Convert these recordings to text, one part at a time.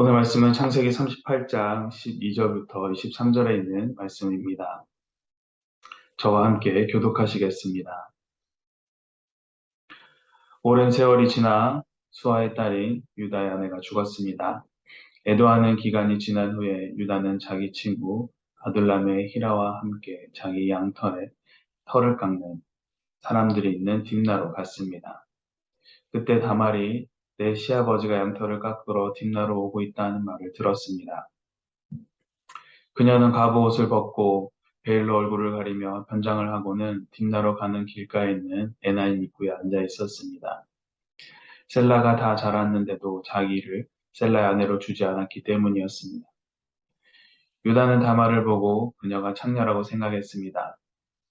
오늘 말씀은 창세기 38장 12절부터 23절에 있는 말씀입니다. 저와 함께 교독하시겠습니다. 오랜 세월이 지나 수아의 딸인 유다의 아내가 죽었습니다. 애도하는 기간이 지난 후에 유다는 자기 친구 아둘람의 히라와 함께 자기 양털에 털을 깎는 사람들이 있는 딥나로 갔습니다. 그때 다말이 내 시아버지가 양털을 깎으러 딥나로 오고 있다는 말을 들었습니다. 그녀는 갑옷을 벗고 베일로 얼굴을 가리며 변장을 하고는 딥나로 가는 길가에 있는 에나임 입구에 앉아 있었습니다. 셀라가 다 자랐는데도 자기를 셀라의 아내로 주지 않았기 때문이었습니다. 유다는 다말을 보고 그녀가 창녀라고 생각했습니다.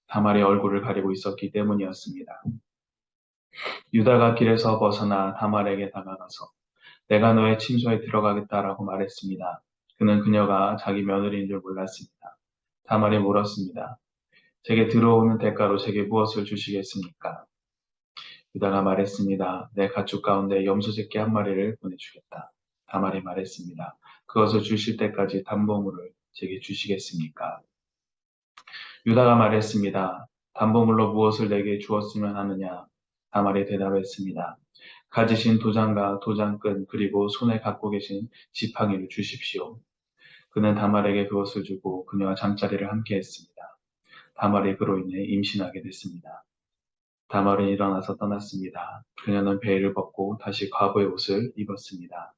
다말이 얼굴을 가리고 있었기 때문이었습니다. 유다가 길에서 벗어나 다말에게 다가가서 내가 너의 침소에 들어가겠다라고 말했습니다. 그는 그녀가 자기 며느리인 줄 몰랐습니다. 다말이 물었습니다. 제게 들어오는 대가로 제게 무엇을 주시겠습니까? 유다가 말했습니다. 내 가축 가운데 염소 새끼 한 마리를 보내주겠다. 다말이 말했습니다. 그것을 주실 때까지 담보물을 제게 주시겠습니까? 유다가 말했습니다. 담보물로 무엇을 내게 주었으면 하느냐? 다말이 대답했습니다. 가지신 도장과 도장끈 그리고 손에 갖고 계신 지팡이를 주십시오. 그는 다말에게 그것을 주고 그녀와 잠자리를 함께 했습니다. 다말이 그로 인해 임신하게 됐습니다. 다말은 일어나서 떠났습니다. 그녀는 베일을 벗고 다시 과부의 옷을 입었습니다.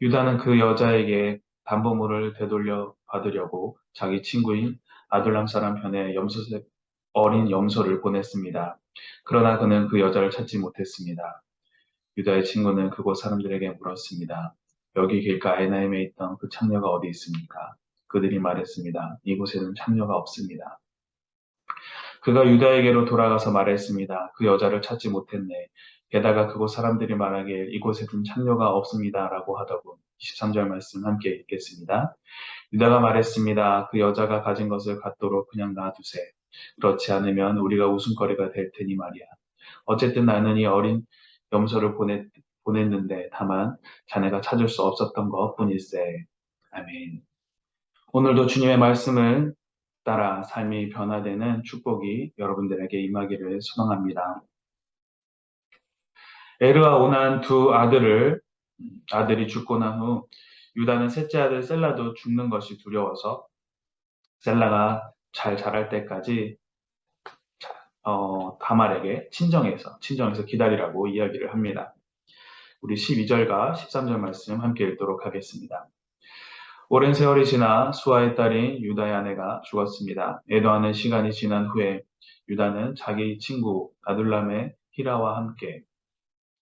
유다는 그 여자에게 담보물을 되돌려 받으려고 자기 친구인 아둘람 사람 편에 염소색 어린 염소를 보냈습니다. 그러나 그는 그 여자를 찾지 못했습니다. 유다의 친구는 그곳 사람들에게 물었습니다. 여기 길가 에나임에 있던 그 창녀가 어디 있습니까? 그들이 말했습니다. 이곳에는 창녀가 없습니다. 그가 유다에게로 돌아가서 말했습니다. 그 여자를 찾지 못했네. 게다가 그곳 사람들이 말하길 이곳에는 창녀가 없습니다라고 하더군. 23절 말씀 함께 읽겠습니다. 유다가 말했습니다. 그 여자가 가진 것을 갖도록 그냥 놔두세. 그렇지 않으면 우리가 웃음거리가 될 테니 말이야. 어쨌든 나는 이 어린 염소를 보냈는데 다만 자네가 찾을 수 없었던 것뿐일세. 아멘. 오늘도 주님의 말씀을 따라 삶이 변화되는 축복이 여러분들에게 임하기를 소망합니다. 에르와 오난 두 아들이 죽고 난 후 유다는 셋째 아들 셀라도 죽는 것이 두려워서 셀라가 잘 자랄 때까지 다말에게 친정에서 기다리라고 이야기를 합니다. 우리 12절과 13절 말씀 함께 읽도록 하겠습니다. 오랜 세월이 지나 수아의 딸인 유다의 아내가 죽었습니다. 애도하는 시간이 지난 후에 유다는 자기 친구 아둘람의 히라와 함께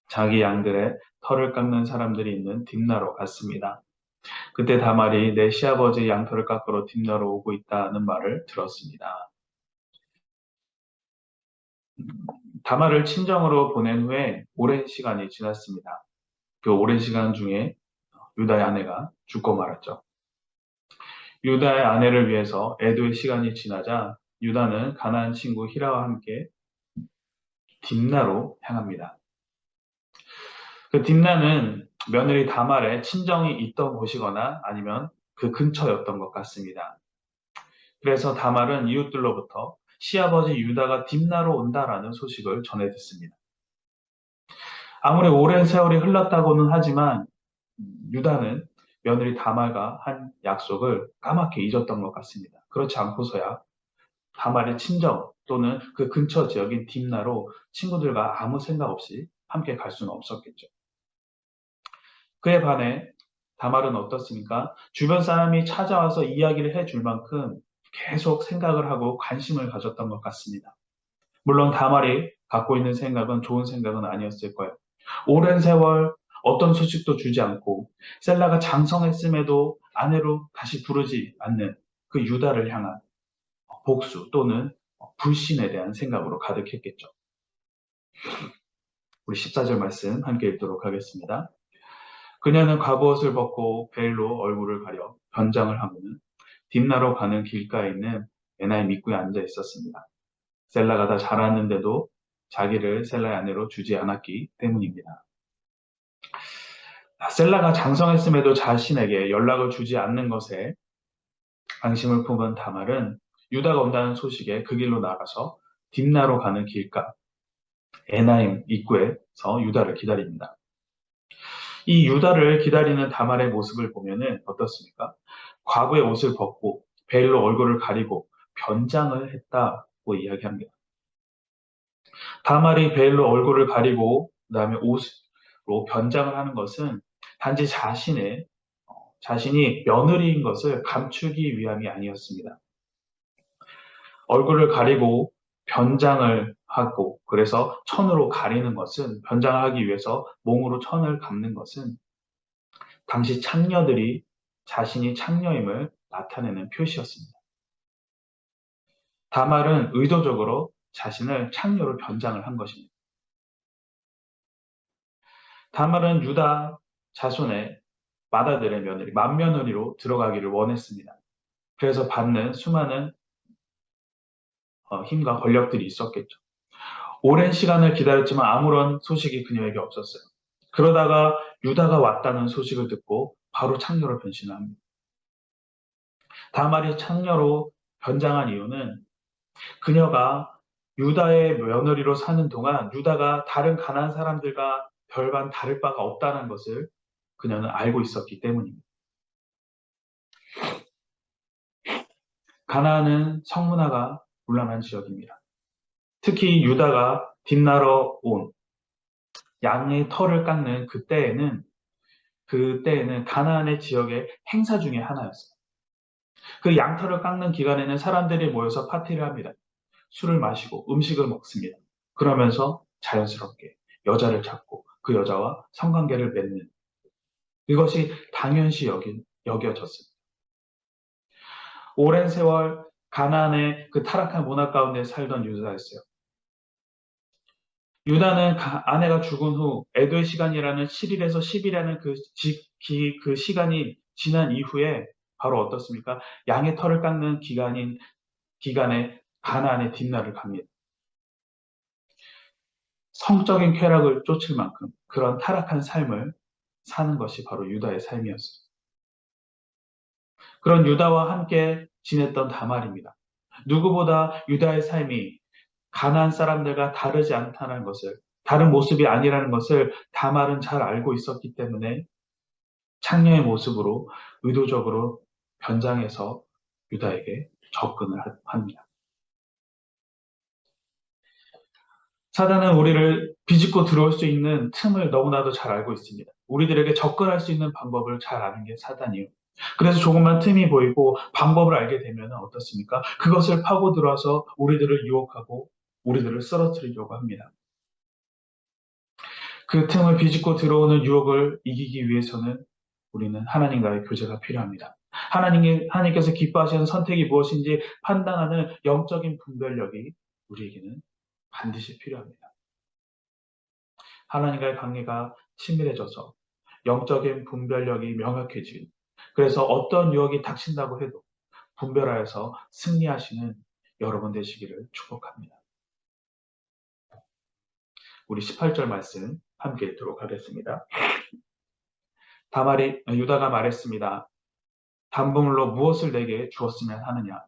자기 양들의 털을 깎는 사람들이 있는 딥나로 갔습니다. 그때 다말이 내 시아버지 양털을 깎으러 딥나로 오고 있다는 말을 들었습니다. 다말을 친정으로 보낸 후에 오랜 시간이 지났습니다. 그 오랜 시간 중에 유다의 아내가 죽고 말았죠. 유다의 아내를 위해서 애도의 시간이 지나자 유다는 가나안 친구 히라와 함께 딥나로 향합니다. 그 딥나는 며느리 다말의 친정이 있던 곳이거나 아니면 그 근처였던 것 같습니다. 그래서 다말은 이웃들로부터 시아버지 유다가 딥나로 온다라는 소식을 전해 듣습니다. 아무리 오랜 세월이 흘렀다고는 하지만 유다는 며느리 다말과 한 약속을 까맣게 잊었던 것 같습니다. 그렇지 않고서야 다말의 친정 또는 그 근처 지역인 딥나로 친구들과 아무 생각 없이 함께 갈 수는 없었겠죠. 그에 반해 다말은 어떻습니까? 주변 사람이 찾아와서 이야기를 해줄 만큼 계속 생각을 하고 관심을 가졌던 것 같습니다. 물론 다말이 갖고 있는 생각은 좋은 생각은 아니었을 거예요. 오랜 세월 어떤 소식도 주지 않고 셀라가 장성했음에도 아내로 다시 부르지 않는 그 유다를 향한 복수 또는 불신에 대한 생각으로 가득했겠죠. 우리 14절 말씀 함께 읽도록 하겠습니다. 그녀는 갑옷을 벗고 베일로 얼굴을 가려 변장을 하고는 딥나로 가는 길가에 있는 에나임 입구에 앉아 있었습니다. 셀라가 다 자랐는데도 자기를 셀라의 아내로 주지 않았기 때문입니다. 셀라가 장성했음에도 자신에게 연락을 주지 않는 것에 안심을 품은 다말은 유다가 온다는 소식에 그 길로 나가서 딥나로 가는 길가 에나임 입구에서 유다를 기다립니다. 이 유다를 기다리는 다말의 모습을 보면은 어떻습니까? 과부의 옷을 벗고 베일로 얼굴을 가리고 변장을 했다고 이야기합니다. 다말이 베일로 얼굴을 가리고 그다음에 옷으로 변장을 하는 것은 단지 자신이 며느리인 것을 감추기 위함이 아니었습니다. 얼굴을 가리고 변장을 하고 그래서 천으로 가리는 것은 변장을 하기 위해서 몸으로 천을 감는 것은 당시 창녀들이 자신이 창녀임을 나타내는 표시였습니다. 다말은 의도적으로 자신을 창녀로 변장을 한 것입니다. 다말은 유다 자손의 맏아들의 며느리, 맏며느리로 들어가기를 원했습니다. 그래서 받는 수많은 힘과 권력들이 있었겠죠. 오랜 시간을 기다렸지만 아무런 소식이 그녀에게 없었어요. 그러다가 유다가 왔다는 소식을 듣고 바로 창녀로 변신합니다. 다말이 창녀로 변장한 이유는 그녀가 유다의 며느리로 사는 동안 유다가 다른 가나안 사람들과 별반 다를 바가 없다는 것을 그녀는 알고 있었기 때문입니다. 가나안은 성문화가 문란한 지역입니다. 특히 유다가 딥나러 온 양의 털을 깎는 그때에는 가나안의 지역의 행사 중에 하나였어요. 그 양털을 깎는 기간에는 사람들이 모여서 파티를 합니다. 술을 마시고 음식을 먹습니다. 그러면서 자연스럽게 여자를 찾고 그 여자와 성관계를 맺는 이것이 당연시 여겨졌습니다. 오랜 세월 가나안의 그 타락한 문화 가운데 살던 유다였어요. 유다는 아내가 죽은 후 애도의 시간이라는 7일에서 10일이라는 그 시간이 지난 이후에 바로 어떻습니까? 양의 털을 깎는 기간에 가나안의 딥나를 갑니다. 성적인 쾌락을 쫓을 만큼 그런 타락한 삶을 사는 것이 바로 유다의 삶이었어요. 그런 유다와 함께 지냈던 다말입니다. 누구보다 유다의 삶이 가나안 사람들과 다르지 않다는 것을, 다른 모습이 아니라는 것을 다말은 잘 알고 있었기 때문에 창녀의 모습으로 의도적으로 변장해서 유다에게 접근을 합니다. 사단은 우리를 비집고 들어올 수 있는 틈을 너무나도 잘 알고 있습니다. 우리들에게 접근할 수 있는 방법을 잘 아는 게 사단이에요. 그래서 조금만 틈이 보이고 방법을 알게 되면 어떻습니까? 그것을 파고 들어와서 우리들을 유혹하고 우리들을 쓰러뜨리려고 합니다. 그 틈을 비집고 들어오는 유혹을 이기기 위해서는 우리는 하나님과의 교제가 필요합니다. 하나님께서 기뻐하시는 선택이 무엇인지 판단하는 영적인 분별력이 우리에게는 반드시 필요합니다. 하나님과의 관계가 친밀해져서 영적인 분별력이 명확해지고 그래서 어떤 유혹이 닥친다고 해도 분별하여서 승리하시는 여러분 되시기를 축복합니다. 우리 18절 말씀 함께 읽도록 하겠습니다. 유다가 말했습니다. 담보물로 무엇을 내게 주었으면 하느냐?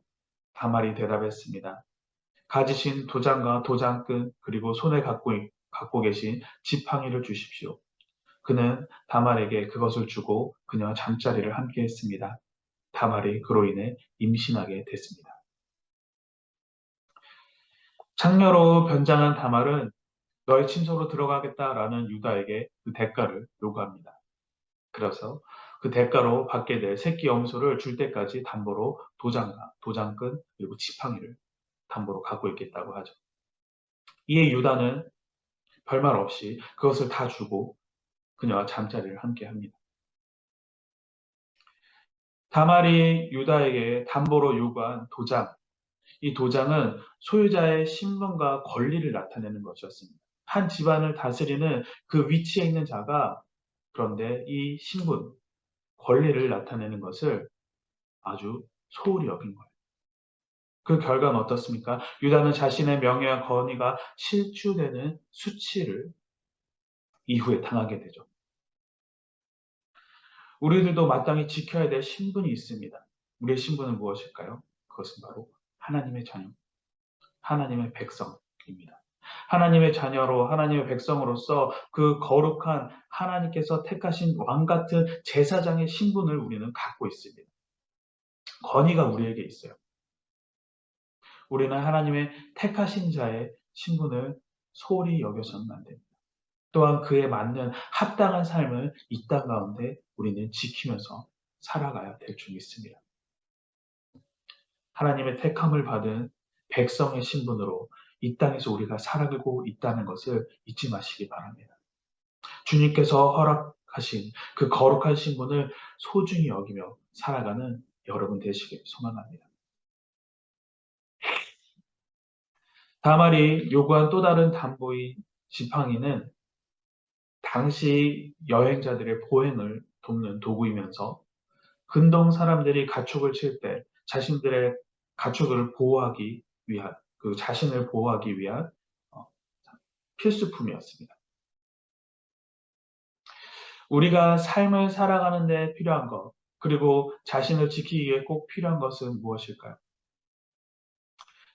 다말이 대답했습니다. 가지신 도장과 도장끈 그리고 손에 갖고 계신 지팡이를 주십시오. 그는 다말에게 그것을 주고 그녀와 잠자리를 함께 했습니다. 다말이 그로 인해 임신하게 됐습니다. 창녀로 변장한 다말은 너의 침소로 들어가겠다라는 유다에게 그 대가를 요구합니다. 그래서 그 대가로 받게 될 새끼 염소를 줄 때까지 담보로 도장과 도장끈 그리고 지팡이를 담보로 갖고 있겠다고 하죠. 이에 유다는 별말 없이 그것을 다 주고 그녀와 잠자리를 함께 합니다. 다말이 유다에게 담보로 요구한 도장, 이 도장은 소유자의 신분과 권리를 나타내는 것이었습니다. 한 집안을 다스리는 그 위치에 있는 자가 그런데 이 신분, 권리를 나타내는 것을 아주 소홀히 여긴 거예요. 그 결과는 어떻습니까? 유다는 자신의 명예와 권위가 실추되는 수치를 이후에 당하게 되죠. 우리들도 마땅히 지켜야 될 신분이 있습니다. 우리의 신분은 무엇일까요? 그것은 바로 하나님의 자녀, 하나님의 백성입니다. 하나님의 자녀로 하나님의 백성으로서 그 거룩한 하나님께서 택하신 왕 같은 제사장의 신분을 우리는 갖고 있습니다. 권위가 우리에게 있어요. 우리는 하나님의 택하신 자의 신분을 소홀히 여겨서는 안 됩니다. 또한 그에 맞는 합당한 삶을 이 땅 가운데 우리는 지키면서 살아가야 될 줄 믿습니다. 하나님의 택함을 받은 백성의 신분으로 이 땅에서 우리가 살아가고 있다는 것을 잊지 마시기 바랍니다. 주님께서 허락하신 그 거룩한 신분을 소중히 여기며 살아가는 여러분 되시길 소망합니다. 다말이 요구한 또 다른 담보인 지팡이는 당시 여행자들의 보행을 돕는 도구이면서 근동 사람들이 가축을 칠 때 자신들의 가축을 보호하기 위한 그 자신을 보호하기 위한 어, 필수품이었습니다. 우리가 삶을 살아가는 데 필요한 것, 그리고 자신을 지키기 위해 꼭 필요한 것은 무엇일까요?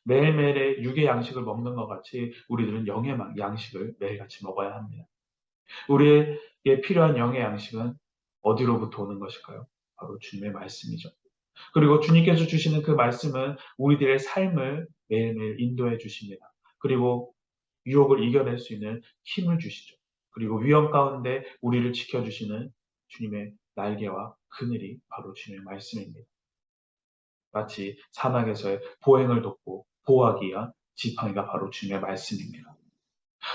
매일매일의 육의 양식을 먹는 것 같이 우리들은 영의 양식을 매일같이 먹어야 합니다. 우리에게 필요한 영의 양식은 어디로부터 오는 것일까요? 바로 주님의 말씀이죠. 그리고 주님께서 주시는 그 말씀은 우리들의 삶을 매일매일 인도해 주십니다. 그리고 유혹을 이겨낼 수 있는 힘을 주시죠. 그리고 위험 가운데 우리를 지켜주시는 주님의 날개와 그늘이 바로 주님의 말씀입니다. 마치 사막에서의 보행을 돕고 보호하기 위한 지팡이가 바로 주님의 말씀입니다.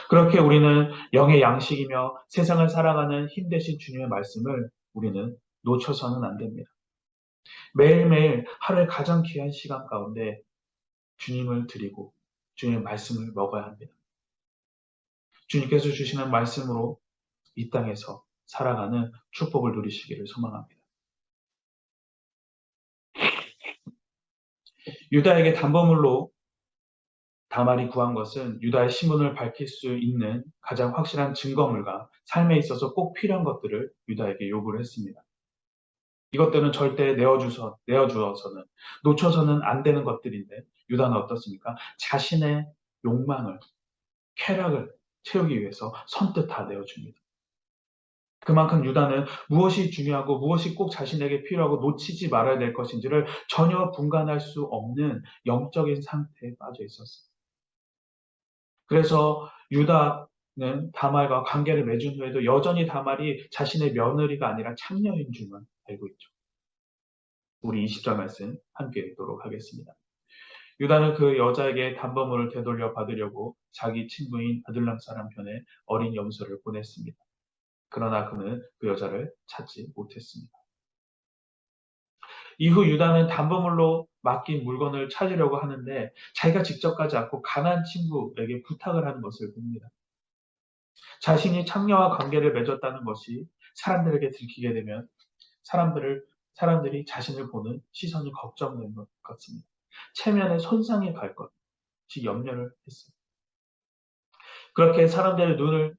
그렇게 우리는 영의 양식이며 세상을 살아가는 힘 대신 주님의 말씀을 우리는 놓쳐서는 안 됩니다. 매일매일 하루의 가장 귀한 시간 가운데 주님을 드리고 주님의 말씀을 먹어야 합니다. 주님께서 주시는 말씀으로 이 땅에서 살아가는 축복을 누리시기를 소망합니다. 유다에게 담보물로 다말이 구한 것은 유다의 신분을 밝힐 수 있는 가장 확실한 증거물과 삶에 있어서 꼭 필요한 것들을 유다에게 요구를 했습니다. 이것들은 절대 내어주어서는 놓쳐서는 안 되는 것들인데 유다는 어떻습니까? 자신의 욕망을 쾌락을 채우기 위해서 선뜻 다 내어줍니다. 그만큼 유다는 무엇이 중요하고 무엇이 꼭 자신에게 필요하고 놓치지 말아야 될 것인지를 전혀 분간할 수 없는 영적인 상태에 빠져 있었어요. 그래서 유다는 다말과 관계를 맺은 후에도 여전히 다말이 자신의 며느리가 아니라 창녀인 줄만 알고 있죠. 우리 20절 말씀 함께 읽도록 하겠습니다. 유다는 그 여자에게 담보물을 되돌려 받으려고 자기 친구인 아둘람 사람 편에 어린 염소를 보냈습니다. 그러나 그는 그 여자를 찾지 못했습니다. 이후 유다는 담보물로 맡긴 물건을 찾으려고 하는데 자기가 직접 가지 않고 가난 친구에게 부탁을 하는 것을 봅니다. 자신이 창녀와 관계를 맺었다는 것이 사람들에게 들키게 되면 사람들이 자신을 보는 시선이 걱정되는 것 같습니다. 체면에 손상이 갈 것이 염려를 했습니다. 그렇게 사람들의 눈을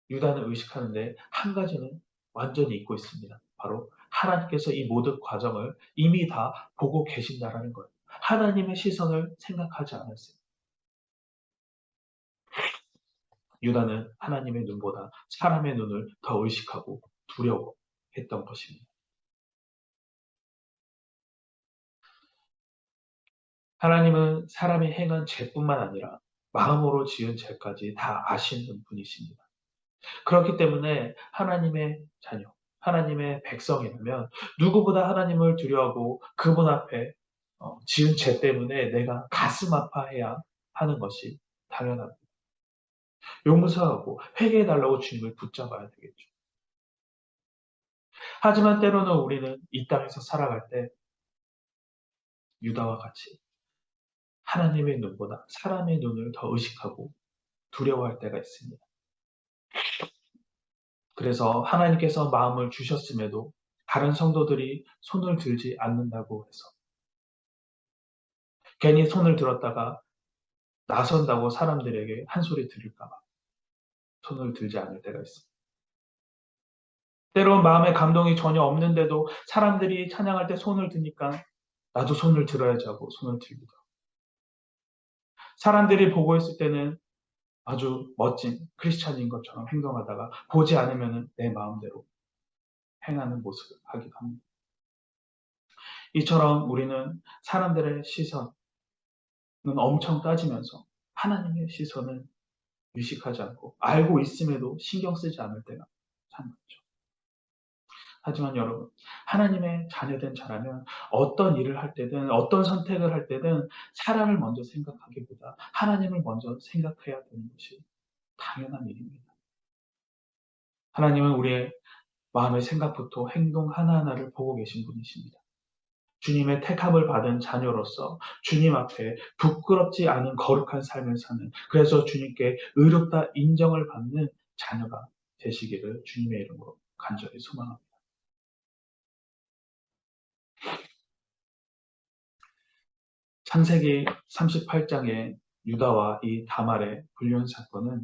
유다는 의식하는데 한 가지는 완전히 잊고 있습니다. 바로 하나님께서 이 모든 과정을 이미 다 보고 계신다라는 거예요. 하나님의 시선을 생각하지 않았어요. 유다는 하나님의 눈보다 사람의 눈을 더 의식하고 두려워했던 것입니다. 하나님은 사람이 행한 죄뿐만 아니라 마음으로 지은 죄까지 다 아시는 분이십니다. 그렇기 때문에 하나님의 자녀, 하나님의 백성이라면 누구보다 하나님을 두려워하고 그분 앞에 지은 죄 때문에 내가 가슴 아파해야 하는 것이 당연합니다. 용서하고 회개해달라고 주님을 붙잡아야 되겠죠. 하지만 때로는 우리는 이 땅에서 살아갈 때 유다와 같이 하나님의 눈보다 사람의 눈을 더 의식하고 두려워할 때가 있습니다. 그래서 하나님께서 마음을 주셨음에도 다른 성도들이 손을 들지 않는다고 해서 괜히 손을 들었다가 나선다고 사람들에게 한 소리 들을까 봐 손을 들지 않을 때가 있습니다. 때론 마음에 감동이 전혀 없는데도 사람들이 찬양할 때 손을 드니까 나도 손을 들어야지 하고 손을 들기도 하고, 사람들이 보고 있을 때는 아주 멋진 크리스찬인 것처럼 행동하다가 보지 않으면 내 마음대로 행하는 모습을 하기도 합니다. 이처럼 우리는 사람들의 시선은 엄청 따지면서 하나님의 시선을 의식하지 않고 알고 있음에도 신경 쓰지 않을 때가 참 많죠. 하지만 여러분, 하나님의 자녀된 자라면 어떤 일을 할 때든 어떤 선택을 할 때든 사람을 먼저 생각하기보다 하나님을 먼저 생각해야 되는 것이 당연한 일입니다. 하나님은 우리의 마음의 생각부터 행동 하나하나를 보고 계신 분이십니다. 주님의 택함을 받은 자녀로서 주님 앞에 부끄럽지 않은 거룩한 삶을 사는, 그래서 주님께 의롭다 인정을 받는 자녀가 되시기를 주님의 이름으로 간절히 소망합니다. 창세기 38장의 유다와 이 다말의 불륜 사건은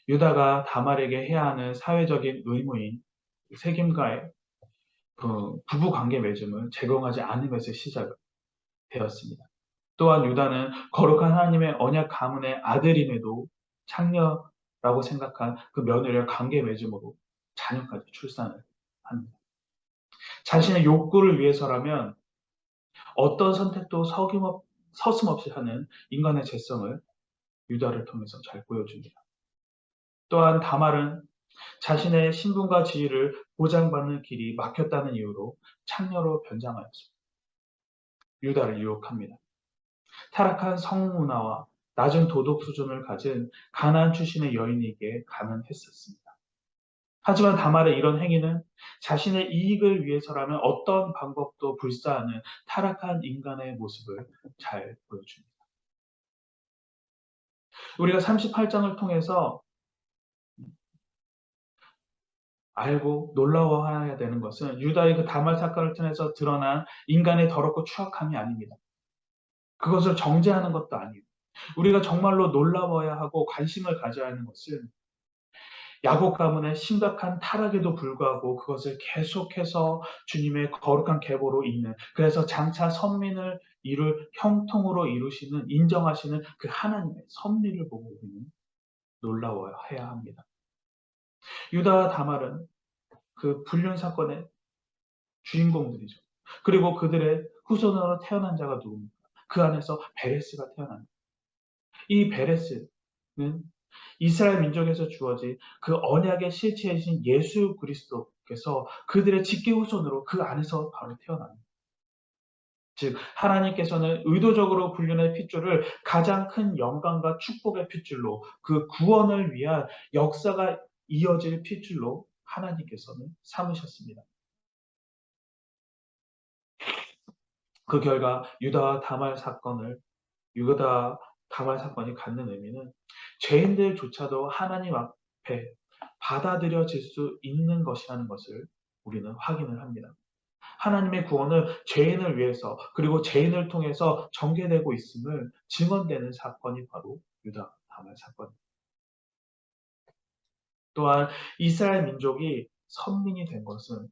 유다가 다말에게 해야 하는 사회적인 의무인 세겜과의 그 부부 관계 맺음을 제공하지 않음에서 시작되었습니다. 또한 유다는 거룩한 하나님의 언약 가문의 아들임에도 창녀라고 생각한 그 며느리와 관계 맺음으로 자녀까지 출산을 합니다. 자신의 욕구를 위해서라면 어떤 선택도 서슴없이 하는 인간의 죄성을 유다를 통해서 잘 보여줍니다. 또한 다말은 자신의 신분과 지위를 보장받는 길이 막혔다는 이유로 창녀로 변장하였습니다. 유다를 유혹합니다. 타락한 성문화와 낮은 도덕 수준을 가진 가나안 출신의 여인에게 가능했었습니다. 하지만 다말의 이런 행위는 자신의 이익을 위해서라면 어떤 방법도 불사하는 타락한 인간의 모습을 잘 보여줍니다. 우리가 38장을 통해서 알고 놀라워해야 되는 것은 유다의 그 다말 사건을 통해서 드러난 인간의 더럽고 추악함이 아닙니다. 그것을 정죄하는 것도 아니에요. 우리가 정말로 놀라워야 하고 관심을 가져야 하는 것은 야곱 가문의 심각한 타락에도 불구하고 그것을 계속해서 주님의 거룩한 계보로 잇는, 그래서 장차 선민을 이룰 형통으로 이루시는, 인정하시는 그 하나님의 섭리를 보고 우리는 놀라워해야 합니다. 유다와 다말은 그 불륜 사건의 주인공들이죠. 그리고 그들의 후손으로 태어난 자가 누굽니까? 그 안에서 베레스가 태어납니다. 이 베레스는 이스라엘 민족에서 주어진 그 언약의 실체이신 예수 그리스도께서 그들의 직계 후손으로 그 안에서 바로 태어납니다. 즉 하나님께서는 의도적으로 불륜의 핏줄을 가장 큰 영광과 축복의 핏줄로, 그 구원을 위한 역사가 이어질 핏줄로 하나님께서는 삼으셨습니다. 그 결과 유다 다말 사건이 갖는 의미는 죄인들조차도 하나님 앞에 받아들여질 수 있는 것이라는 것을 우리는 확인을 합니다. 하나님의 구원은 죄인을 위해서 그리고 죄인을 통해서 전개되고 있음을 증언되는 사건이 바로 유다 다말 사건입니다. 또한 이스라엘 민족이 선민이 된 것은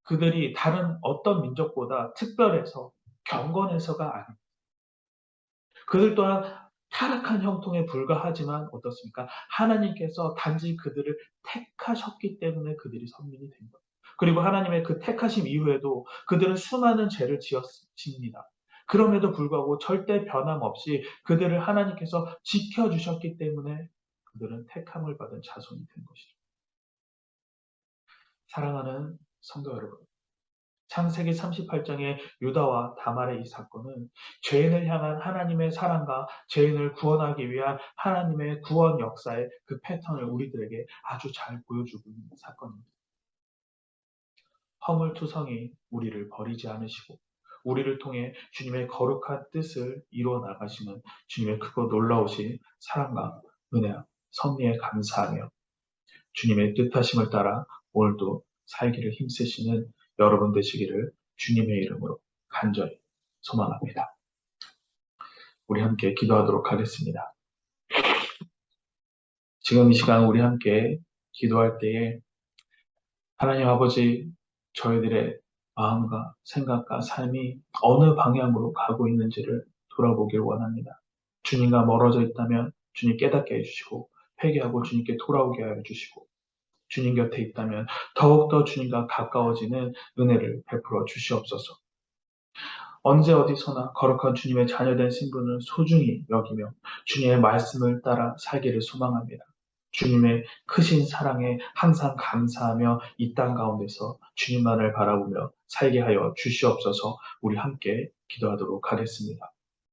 그들이 다른 어떤 민족보다 특별해서 경건해서가 아닙니다. 그들 또한 타락한 형통에 불과하지만 어떻습니까? 하나님께서 단지 그들을 택하셨기 때문에 그들이 선민이 된 거예요. 그리고 하나님의 그 택하심 이후에도 그들은 수많은 죄를 지었습니다. 그럼에도 불구하고 절대 변함없이 그들을 하나님께서 지켜주셨기 때문에 그들은 택함을 받은 자손이 된 것이죠. 사랑하는 성도 여러분, 창세기 38장의 유다와 다말의 이 사건은 죄인을 향한 하나님의 사랑과 죄인을 구원하기 위한 하나님의 구원 역사의 그 패턴을 우리들에게 아주 잘 보여주고 있는 사건입니다. 허물투성이 우리를 버리지 않으시고 우리를 통해 주님의 거룩한 뜻을 이루어 나가시는 주님의 크고 놀라우신 사랑과 은혜와 섭리에 감사하며 주님의 뜻하심을 따라 오늘도 살기를 힘쓰시는 여러분 되시기를 주님의 이름으로 간절히 소망합니다. 우리 함께 기도하도록 하겠습니다. 지금 이 시간 우리 함께 기도할 때에 하나님 아버지, 저희들의 마음과 생각과 삶이 어느 방향으로 가고 있는지를 돌아보길 원합니다. 주님과 멀어져 있다면 주님 깨닫게 해주시고, 회개하고 주님께 돌아오게 하여 주시고, 주님 곁에 있다면 더욱더 주님과 가까워지는 은혜를 베풀어 주시옵소서. 언제 어디서나 거룩한 주님의 자녀된 신분을 소중히 여기며 주님의 말씀을 따라 살기를 소망합니다. 주님의 크신 사랑에 항상 감사하며 이 땅 가운데서 주님만을 바라보며 살게 하여 주시옵소서. 우리 함께 기도하도록 하겠습니다.